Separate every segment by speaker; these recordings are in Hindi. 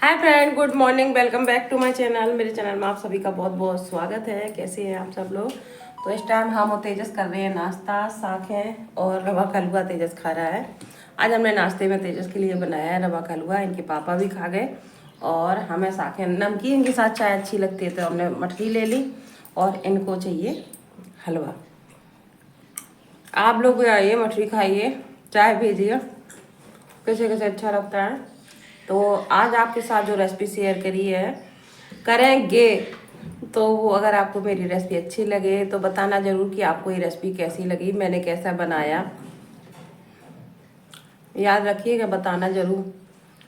Speaker 1: Hi friend, good morning. Welcome back to my channel. मेरे चैनल में आप सभी का बहुत बहुत स्वागत है। कैसे हैं आप सब लोग? तो इस टाइम हम और तेजस कर रहे हैं नाश्ता। साग है और रवा का हलवा तेजस खा रहा है। आज हमने नाश्ते में तेजस के लिए बनाया है रवा का हलवा। इनके पापा भी खा गए और हमें साग है नमकीन के साथ चाय अच्छी लगती है, तो हमने मठरी ले ली और इनको चाहिए हलवा। आप लोग भी आइए, मठरी खाइए, चाय भेजिए, कैसे कैसे अच्छा लगता है। तो आज आपके साथ जो रेसिपी शेयर करी है करेंगे, तो वो अगर आपको मेरी रेसिपी अच्छी लगे तो बताना ज़रूर कि आपको ये रेसिपी कैसी लगी, मैंने कैसा बनाया। याद रखिएगा, बताना ज़रूर,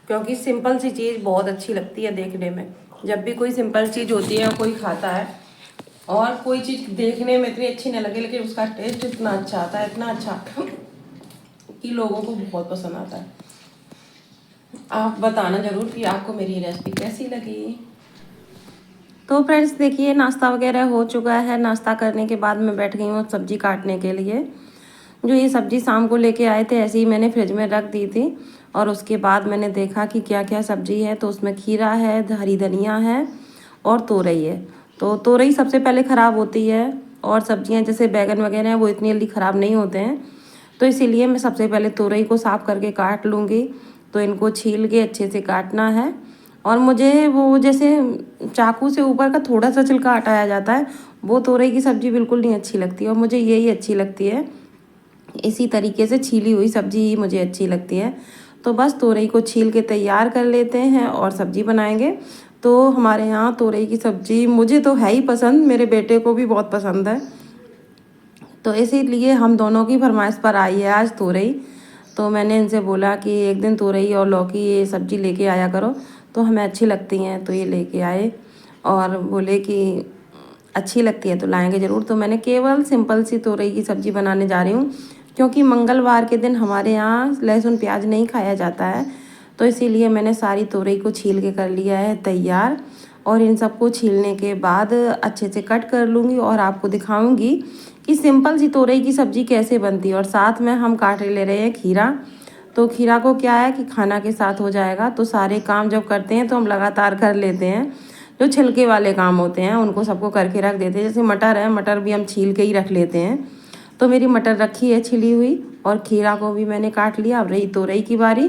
Speaker 1: क्योंकि सिंपल सी चीज़ बहुत अच्छी लगती है देखने में। जब भी कोई सिंपल चीज़ होती है कोई खाता है और कोई चीज़ देखने में इतनी अच्छी नहीं लगे, लेकिन उसका टेस्ट इतना अच्छा आता है, इतना अच्छा कि लोगों को बहुत पसंद आता है। आप बताना ज़रूर कि आपको मेरी रेसिपी कैसी लगी। तो फ्रेंड्स देखिए, नाश्ता वगैरह हो चुका है। नाश्ता करने के बाद मैं बैठ गई हूँ सब्ज़ी काटने के लिए। जो ये सब्ज़ी शाम को लेके आए थे, ऐसे ही मैंने फ्रिज में रख दी थी और उसके बाद मैंने देखा कि क्या क्या सब्ज़ी है। तो उसमें खीरा है, हरी धनिया है और तोरई है। तो तोरई सबसे पहले ख़राब होती है और सब्ज़ियाँ जैसे बैगन वगैरह हैं वो इतनी जल्दी ख़राब नहीं होते हैं। तो इसीलिए मैं सबसे पहले तोरई को साफ़ करके काट लूँगी। तो इनको छील के अच्छे से काटना है। और मुझे वो जैसे चाकू से ऊपर का थोड़ा सा छिलका हटाया जाता है, वो तोरई की सब्ज़ी बिल्कुल नहीं अच्छी लगती और मुझे यही अच्छी लगती है। इसी तरीके से छीली हुई सब्ज़ी ही मुझे अच्छी लगती है। तो बस तोरई को छील के तैयार कर लेते हैं और सब्ज़ी बनाएंगे। तो हमारे यहाँ तोरई की सब्ज़ी मुझे तो है ही पसंद, मेरे बेटे को भी बहुत पसंद है। तो इसीलिए हम दोनों की फरमाइश पर आई है आज तोरई। तो मैंने इनसे बोला कि एक दिन तोरई और लौकी ये सब्ज़ी लेके आया करो, तो हमें अच्छी लगती हैं। तो ये लेके आए और बोले कि अच्छी लगती है तो लाएंगे ज़रूर। तो मैंने केवल सिंपल सी तोरई की सब्ज़ी बनाने जा रही हूँ, क्योंकि मंगलवार के दिन हमारे यहाँ लहसुन प्याज नहीं खाया जाता है। तो इसीलिए मैंने सारी तोरई को छील के कर लिया है तैयार। और इन सबको छीलने के बाद अच्छे से कट कर लूँगी और आपको दिखाऊंगी कि सिंपल सी तोरई की सब्ज़ी कैसे बनती है। और साथ में हम काट ले रहे हैं खीरा। तो खीरा को क्या है कि खाना के साथ हो जाएगा। तो सारे काम जब करते हैं तो हम लगातार कर लेते हैं। जो छिलके वाले काम होते हैं उनको सबको करके रख देते हैं। जैसे मटर है, मटर भी हम छील के ही रख लेते हैं। तो मेरी मटर रखी है छिली हुई और खीरा को भी मैंने काट लिया। अब रही तोरई की बारी,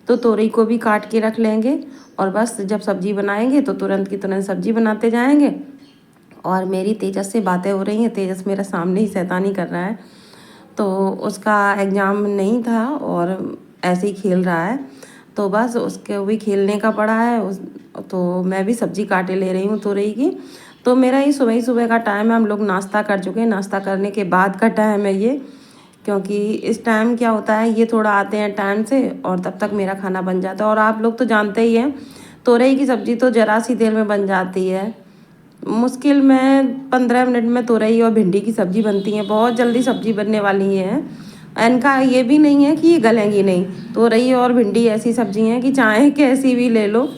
Speaker 1: तो तोरई को भी काट के रख लेंगे और बस जब सब्ज़ी बनाएंगे तो तुरंत की तुरंत सब्ज़ी बनाते जाएंगे। और मेरी तेजस से बातें हो रही हैं। तेजस मेरा सामने ही शैतानी कर रहा है। तो उसका एग्ज़ाम नहीं था और ऐसे ही खेल रहा है। तो बस उसके भी खेलने का पड़ा है तो मैं भी सब्ज़ी काटे ले रही हूँ तोरई की। तो मेरा ही सुबह का टाइम है। हम लोग नाश्ता कर चुके हैं, नाश्ता करने के बाद का टाइम है ये। क्योंकि इस टाइम क्या होता है, ये थोड़ा आते हैं टाइम से और तब तक मेरा खाना बन जाता है। और आप लोग तो जानते ही हैं, तोरई की सब्ज़ी तो ज़रा सी देर में बन जाती है। मुश्किल में 15 मिनट में तोरई और भिंडी की सब्ज़ी बनती है। बहुत जल्दी सब्ज़ी बनने वाली है। इनका ये भी नहीं है कि ये गलेंगी नहीं। तोरई और भिंडी ऐसी सब्ज़ी हैं कि चाहे कैसी भी ले लो,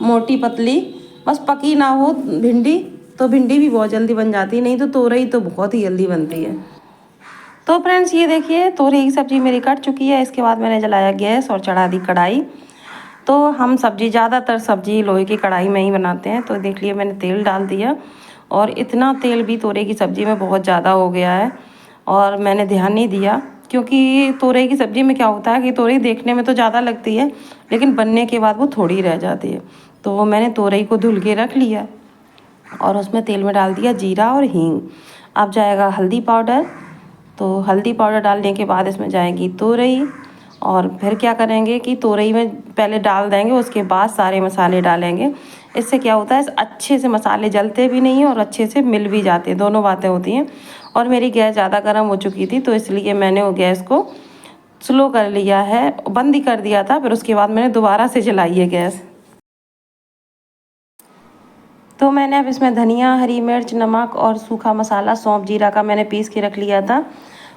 Speaker 1: मोटी पतली, बस पकी ना हो भिंडी, तो भिंडी भी बहुत जल्दी बन जाती है। नहीं तो तोरई तो बहुत ही जल्दी बनती है। तो फ्रेंड्स ये देखिए, तोरई की सब्ज़ी मेरी कट चुकी है। इसके बाद मैंने जलाया गैस और चढ़ा दी कढ़ाई। तो हम सब्ज़ी ज़्यादातर सब्ज़ी लोहे की कढ़ाई में ही बनाते हैं। तो देख लिए मैंने तेल डाल दिया और इतना तेल भी तोरई की सब्ज़ी में बहुत ज़्यादा हो गया है और मैंने ध्यान नहीं दिया। क्योंकि तोरई की सब्ज़ी में क्या होता है कि तोरई देखने में तो ज़्यादा लगती है, लेकिन बनने के बाद वो थोड़ी रह जाती है। तो मैंने तोरई को धुल के रख लिया और उसमें तेल में डाल दिया जीरा और हींग। अब जाएगा हल्दी पाउडर। तो हल्दी पाउडर डालने के बाद इसमें जाएगी तोरई। और फिर क्या करेंगे कि तोरई में पहले डाल देंगे, उसके बाद सारे मसाले डालेंगे। इससे क्या होता है, अच्छे से मसाले जलते भी नहीं हैं और अच्छे से मिल भी जाते हैं, दोनों बातें होती हैं। और मेरी गैस ज़्यादा गर्म हो चुकी थी, तो इसलिए मैंने वो गैस को स्लो कर लिया है, बंद ही कर दिया था। फिर उसके बाद मैंने दोबारा से जलाई है गैस। तो मैंने अब इसमें धनिया, हरी मिर्च, नमक और सूखा मसाला, सौंफ, जीरा का मैंने पीस के रख लिया था,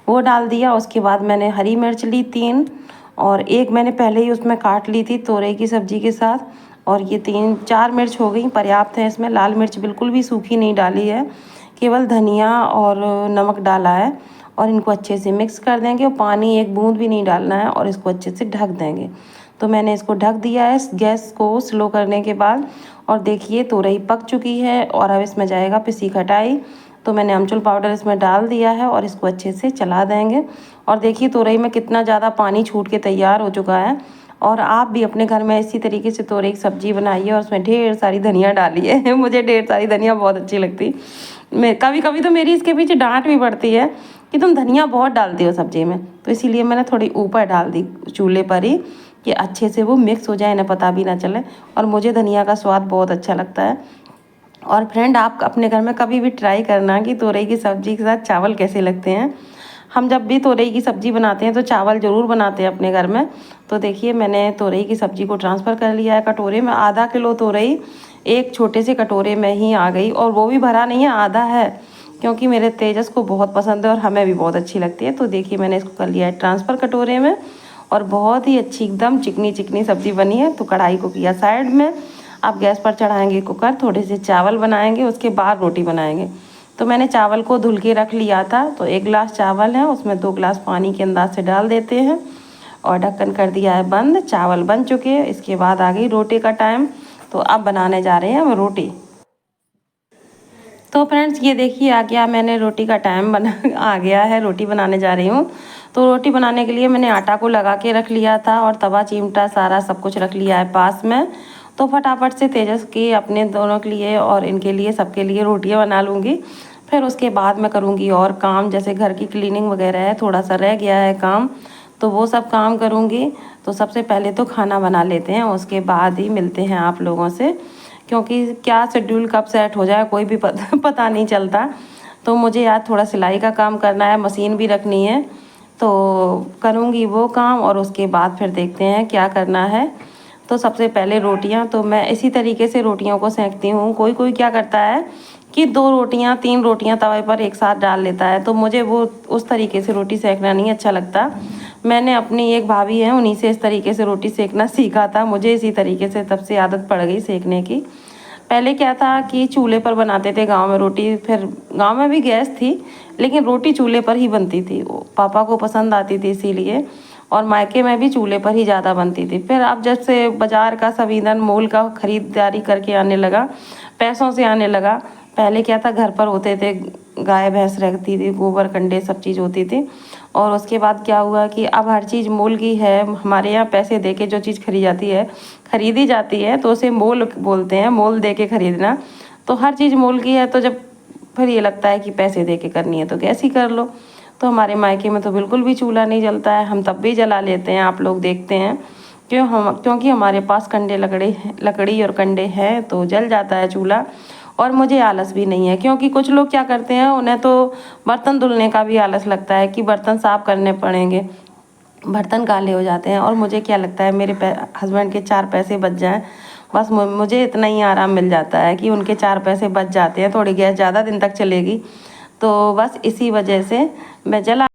Speaker 1: वो डाल दिया। उसके बाद मैंने हरी मिर्च ली 3 और एक मैंने पहले ही उसमें काट ली थी तोरई की सब्ज़ी के साथ। और ये 3-4 मिर्च हो गई, पर्याप्त है। इसमें लाल मिर्च बिल्कुल भी सूखी नहीं डाली है, केवल धनिया और नमक डाला है। और इनको अच्छे से मिक्स कर देंगे और पानी एक बूंद भी नहीं डालना है और इसको अच्छे से ढक देंगे। तो मैंने इसको ढक दिया है गैस को स्लो करने के बाद। और देखिए तोरई पक चुकी है और अब इसमें जाएगा पिसी खटाई। तो मैंने अमचूर पाउडर इसमें डाल दिया है और इसको अच्छे से चला देंगे। और देखिए तोरई में कितना ज़्यादा पानी छूट के तैयार हो चुका है। और आप भी अपने घर में इसी तरीके से तोरई की सब्जी बनाइए और उसमें ढेर सारी धनिया डालिए। मुझे ढेर सारी धनिया बहुत अच्छी लगती। मैं कभी कभी तो मेरी इसके पीछे डांट भी पड़ती है कि तुम धनिया बहुत डालती हो सब्जी में, तो इसीलिए मैंने थोड़ी ऊपर डाल दी चूल्हे पर ही कि अच्छे से वो मिक्स हो जाए, इन्हें पता भी ना चले। और मुझे धनिया का स्वाद बहुत अच्छा लगता है। और फ्रेंड आप अपने घर में कभी भी ट्राई करना कि तोरई की सब्जी के साथ चावल कैसे लगते हैं। हम जब भी तोरई की सब्जी बनाते हैं तो चावल ज़रूर बनाते हैं अपने घर में। तो देखिए मैंने तोरई की सब्जी को ट्रांसफ़र कर लिया है कटोरे में। आधा किलो तोरई एक छोटे से कटोरे में ही आ गई, और वो भी भरा नहीं है, आधा है, क्योंकि मेरे तेजस को बहुत पसंद है और हमें भी बहुत अच्छी लगती है। तो देखिए मैंने इसको कर लिया है ट्रांसफ़र कटोरे में, और बहुत ही अच्छी एकदम चिकनी चिकनी सब्ज़ी बनी है। तो कढ़ाई को किया साइड में। आप गैस पर चढ़ाएंगे कुकर, थोड़े से चावल बनाएंगे, उसके बाद रोटी बनाएंगे। तो मैंने चावल को धुल के रख लिया था। तो 1 गिलास चावल है, उसमें 2 गिलास पानी के अंदाज से डाल देते हैं और ढक्कन कर दिया है बंद। चावल बन चुके हैं। इसके बाद आ गई रोटी का टाइम। तो अब बनाने जा रहे हैं हम रोटी। तो फ्रेंड्स ये देखिए आ गया, मैंने रोटी का टाइम बना आ गया है, रोटी बनाने जा रही हूँ। तो रोटी बनाने के लिए मैंने आटा को लगा के रख लिया था और तवा चिमटा सारा सब कुछ रख लिया है पास में। तो फटाफट से तेजस की अपने दोनों के लिए और इनके लिए सबके लिए रोटियां बना लूँगी। फिर उसके बाद मैं करूँगी और काम, जैसे घर की क्लीनिंग वगैरह है, थोड़ा सा रह गया है काम, तो वो सब काम करूँगी। तो सबसे पहले तो खाना बना लेते हैं, उसके बाद ही मिलते हैं आप लोगों से, क्योंकि क्या शेड्यूल कब सेट हो जाए कोई भी पता नहीं चलता। तो मुझे यार थोड़ा सिलाई का काम करना है, मशीन भी रखनी है, तो करूँगी वो काम और उसके बाद फिर देखते हैं क्या करना है। तो सबसे पहले रोटियां, तो मैं इसी तरीके से रोटियों को सेंकती हूँ। कोई कोई क्या करता है कि 2 रोटियां 3 रोटियां तवे पर एक साथ डाल लेता है, तो मुझे वो उस तरीके से रोटी सेंकना नहीं अच्छा लगता। मैंने अपनी एक भाभी है उन्हीं से इस तरीके से रोटी सेंकना सीखा था। मुझे इसी तरीके से तब से आदत पड़ गई सेंकने की। पहले क्या था कि चूल्हे पर बनाते थे गांव में रोटी, फिर गांव में भी गैस थी लेकिन रोटी चूल्हे पर ही बनती थी, पापा को पसंद आती थी इसीलिए। और मायके में भी चूल्हे पर ही ज़्यादा बनती थी। फिर अब जब से बाज़ार का सब ईंधन मोल का ख़रीदारी करके आने लगा, पैसों से आने लगा। पहले क्या था घर पर होते थे, गाय भैंस रहती थी, गोबर कंडे सब चीज़ होती थी। और उसके बाद क्या हुआ कि अब हर चीज़ मोल की है। हमारे यहाँ पैसे दे के जो चीज़ खरीदी जाती है तो उसे मोल बोलते हैं, मोल दे के खरीदना। तो हर चीज़ मोल की है, तो जब फिर ये लगता है कि पैसे दे के करनी है तो गैस ही कर लो। तो हमारे मायके में तो बिल्कुल भी चूल्हा नहीं जलता है, हम तब भी जला लेते हैं, आप लोग देखते हैं क्योंकि हमारे पास लकड़ी और कंडे हैं तो जल जाता है चूल्हा। और मुझे आलस भी नहीं है, क्योंकि कुछ लोग क्या करते हैं, उन्हें तो बर्तन धुलने का भी आलस लगता है कि बर्तन साफ करने पड़ेंगे, बर्तन काले हो जाते हैं। और मुझे क्या लगता है मेरे हस्बैंड के 4 पैसे बच जाएं, बस मुझे इतना ही आराम मिल जाता है कि उनके 4 पैसे बच जाते हैं, थोड़ी गैस ज़्यादा दिन तक चलेगी। तो बस इसी वजह से मैं जला।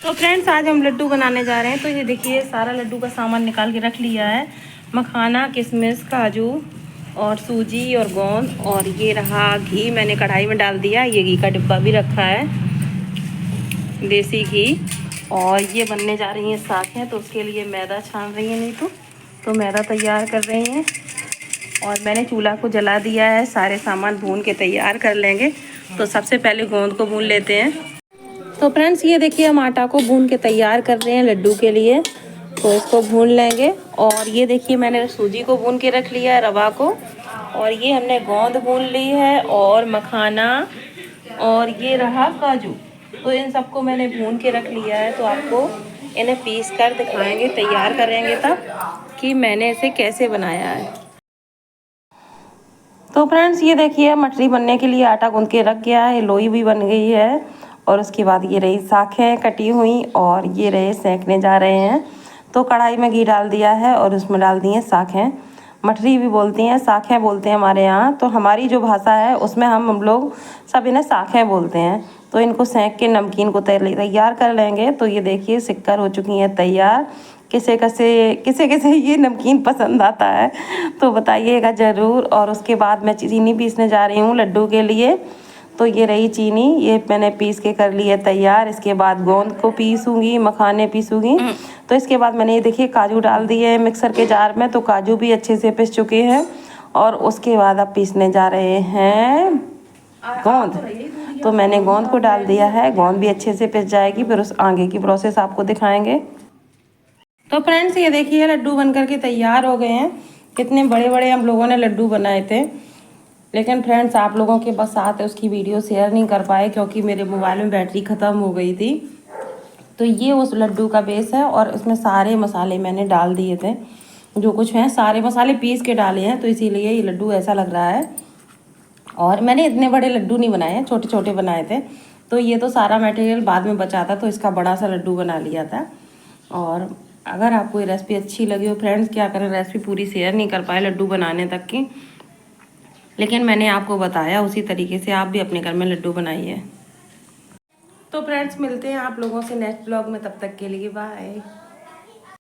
Speaker 1: तो फ्रेंड्स आज हम लड्डू बनाने जा रहे हैं। तो ये देखिए सारा लड्डू का सामान निकाल के रख लिया है। मखाना, किशमिश, काजू और सूजी और गोंद, और ये रहा घी मैंने कढ़ाई में डाल दिया। ये घी का डिब्बा भी रखा है, देसी घी। और ये बनने जा रही हैं साखें, तो उसके लिए मैदा छान रही है नीतू, तो मैदा तैयार कर रही हैं। और मैंने चूल्हा को जला दिया है, सारे सामान भून के तैयार कर लेंगे। तो सबसे पहले गोंद को भून लेते हैं। तो फ्रेंड्स ये देखिए हम आटा को भून के तैयार कर रहे हैं लड्डू के लिए, तो इसको भून लेंगे। और ये देखिए मैंने सूजी को भून के रख लिया है, रवा को, और ये हमने गोंद भून ली है, और मखाना, और ये रहा काजू। तो इन सबको मैंने भून के रख लिया है। तो आपको इन्हें पीस कर दिखाएंगे, तैयार करेंगे तब कि मैंने इसे कैसे बनाया है। तो फ्रेंड्स ये देखिए मठरी बनने के लिए आटा गूंद के रख गया है, लोई भी बन गई है। और उसके बाद ये रही साखें कटी हुई, और ये रहे सेंकने जा रहे हैं। तो कढ़ाई में घी डाल दिया है और उसमें डाल दी हैं साखें। मठरी भी बोलती हैं, साखें बोलते हैं हमारे यहाँ। तो हमारी जो भाषा है उसमें हम लोग सब इन्हें साखें बोलते हैं। तो इनको सेंक के नमकीन को तैयार कर लेंगे। तो ये देखिए सिक्कर हो चुकी हैं तैयार। किसे किसे ये नमकीन पसंद आता है तो बताइएगा ज़रूर। और उसके बाद मैं चीनी पीसने जा रही हूँ लड्डू के लिए। तो ये रही चीनी, ये मैंने पीस के कर ली है तैयार। इसके बाद गोंद को पीसूंगी, मखाने पीसूंगी। तो इसके बाद मैंने ये देखिए काजू डाल दिए हैं मिक्सर के जार में, तो काजू भी अच्छे से पिस चुके हैं। और उसके बाद अब पीसने जा रहे हैं गोंद। तो मैंने गोंद को डाल दिया है, गोंद भी अच्छे से पिस जाएगी, फिर उस आगे की प्रोसेस आपको दिखाएंगे। तो फ्रेंड्स ये देखिए लड्डू बन करके तैयार हो गए हैं। कितने बड़े बड़े हम लोगों ने लड्डू बनाए थे, लेकिन फ्रेंड्स आप लोगों के बस साथ उसकी वीडियो शेयर नहीं कर पाए क्योंकि मेरे मोबाइल में बैटरी ख़त्म हो गई थी। तो ये उस लड्डू का बेस है और इसमें सारे मसाले मैंने डाल दिए थे, जो कुछ हैं सारे मसाले पीस के डाले हैं, तो इसीलिए ये लड्डू ऐसा लग रहा है। और मैंने इतने बड़े लड्डू नहीं बनाए हैं, छोटे छोटे बनाए थे। तो ये तो सारा मटेरियल बाद में बचा था, तो इसका बड़ा सा लड्डू बना लिया था। और अगर आपको ये रेसिपी अच्छी लगी हो फ्रेंड्स, क्या करें रेसिपी पूरी शेयर नहीं कर पाए लड्डू बनाने तक की, लेकिन मैंने आपको बताया उसी तरीके से आप भी अपने घर में लड्डू बनाइए। तो फ्रेंड्स मिलते हैं आप लोगों से नेक्स्ट ब्लॉग में, तब तक के लिए बाय।